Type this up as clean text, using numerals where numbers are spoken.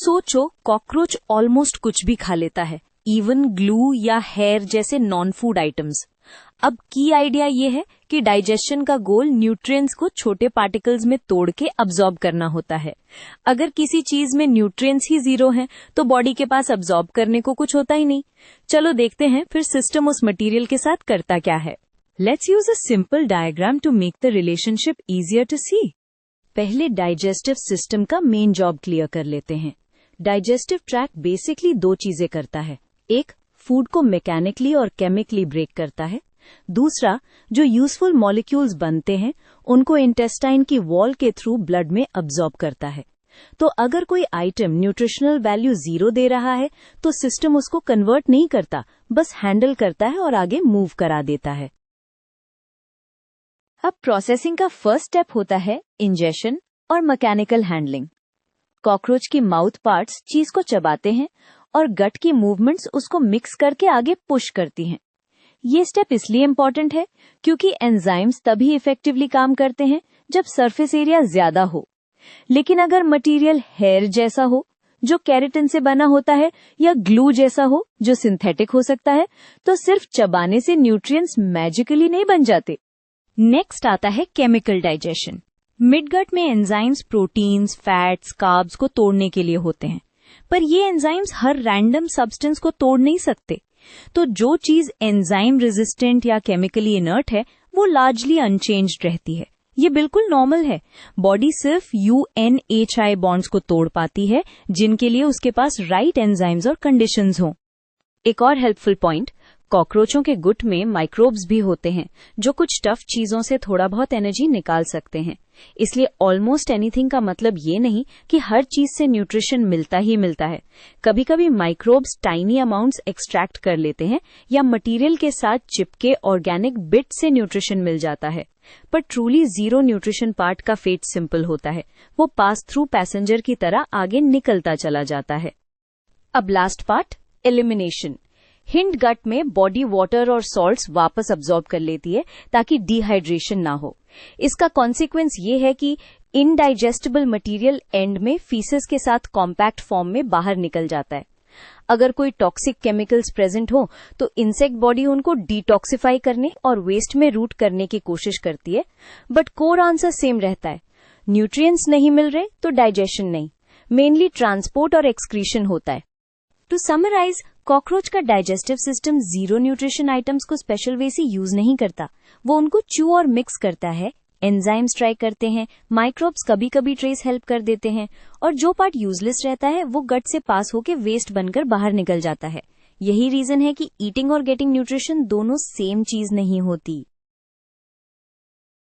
सोचो, cockroach almost कुछ भी खा लेता है, इवन ग्लू या हेयर जैसे नॉन फूड आइटम्स। अब की आइडिया ये है कि डाइजेशन का गोल न्यूट्रिएंट्स को छोटे पार्टिकल्स में तोड़ के अब्सॉर्ब करना होता है। अगर किसी चीज में न्यूट्रिएंट्स ही जीरो हैं, तो बॉडी के पास अब्सॉर्ब करने को कुछ होता ही नहीं। चलो देखते हैं फिर सिस्टम उस मटेरियल के साथ करता क्या है। Let's use a simple diagram to make the relationship easier to see. पहले डाइजेस्टिव सिस्टम का मेन जॉब क्लियर कर लेते हैं। डाइजेस्टिव ट्रैक्ट बेसिकली दो चीजें करता है। एक, फूड को मैकेनिकली और केमिकली ब्रेक करता है। दूसरा, जो यूजफुल मॉलिक्यूल्स बनते हैं उनको इंटेस्टाइन की वॉल के थ्रू ब्लड में अब्सॉर्ब करता है। तो अगर कोई आइटम न्यूट्रिशनल वैल्यू 0 दे रहा है तो सिस्टम उसको कन्वर्ट नहीं करता, बस हैंडल करता है और आगे मूव करा देता है। अब प्रोसेसिंग का फर्स्ट स्टेप होता है इंजेशन और मैकेनिकल हैंडलिंग। कॉकरोच की माउथ पार्ट्स चीज को चबाते हैं और गट की मूवमेंट्स उसको मिक्स करके आगे पुश करती हैं। ये स्टेप इसलिए इम्पोर्टेंट है क्योंकि एंजाइम्स तभी इफेक्टिवली काम करते हैं जब सरफेस एरिया ज्यादा हो। लेकिन अगर मटेरियल हेयर जैसा हो जो केराटिन से बना होता है या ग्लू जैसा हो जो सिंथेटिक हो सकता है, तो सिर्फ चबाने से न्यूट्रिएंट्स मैजिकली नहीं बन जाते। नेक्स्ट आता है केमिकल डाइजेशन। मिडगट में एंजाइम्स प्रोटीन्स, फैट्स, कार्ब्स को तोड़ने के लिए होते हैं, पर ये एंजाइम्स हर रैंडम सब्सटेंस को तोड़ नहीं सकते। तो जो चीज एंजाइम रेजिस्टेंट या केमिकली इनर्ट है वो लार्जली अनचेंज्ड रहती है। ये बिल्कुल नॉर्मल है। बॉडी सिर्फ UNHI बॉन्ड्स को तोड़ पाती है जिनके लिए उसके पास राइट एंजाइम्स और कंडीशंस हों। एक और हेल्पफुल पॉइंट, कॉकरोचों के गुट में माइक्रोब्स भी होते हैं जो कुछ टफ चीजों से थोड़ा बहुत एनर्जी निकाल सकते हैं। इसलिए ऑलमोस्ट एनीथिंग का मतलब ये नहीं कि हर चीज से न्यूट्रिशन मिलता ही मिलता है। कभी कभी माइक्रोब्स टाइनी अमाउंट्स एक्सट्रैक्ट कर लेते हैं या मटेरियल के साथ चिपके ऑर्गेनिक बिट से न्यूट्रिशन मिल जाता है। पर ट्रूली जीरो न्यूट्रिशन पार्ट का फेट सिंपल होता है, वो पास थ्रू पैसेंजर की तरह आगे निकलता चला जाता है। अब last part, elimination. Hind gut में बॉडी वाटर और सॉल्ट्स वापस अब्सॉर्ब कर लेती है ताकि डिहाइड्रेशन ना हो। इसका कॉन्सिक्वेंस ये है कि इनडाइजेस्टिबल मटेरियल एंड में फीसेस के साथ कॉम्पैक्ट फॉर्म में बाहर निकल जाता है। अगर कोई टॉक्सिक केमिकल्स प्रेजेंट हो तो इंसेक्ट बॉडी उनको डिटॉक्सिफाई करने और वेस्ट में रूट करने की कोशिश करती है, बट कोर आंसर सेम रहता है। न्यूट्रिएंट्स नहीं मिल रहे तो डाइजेशन नहीं, मेनली ट्रांसपोर्ट और एक्सक्रीशन होता है। टू समराइज, कॉकरोच का digestive system zero nutrition items को स्पेशल वे से यूज नहीं करता। वो उनको च्यू और मिक्स करता है, एंजाइम्स ट्राई करते हैं, माइक्रोब्स कभी कभी ट्रेस हेल्प कर देते हैं, और जो पार्ट यूजलेस रहता है वो गट से पास होके वेस्ट बनकर बाहर निकल जाता है। यही रीजन है कि ईटिंग और गेटिंग न्यूट्रिशन दोनों सेम चीज नहीं होती।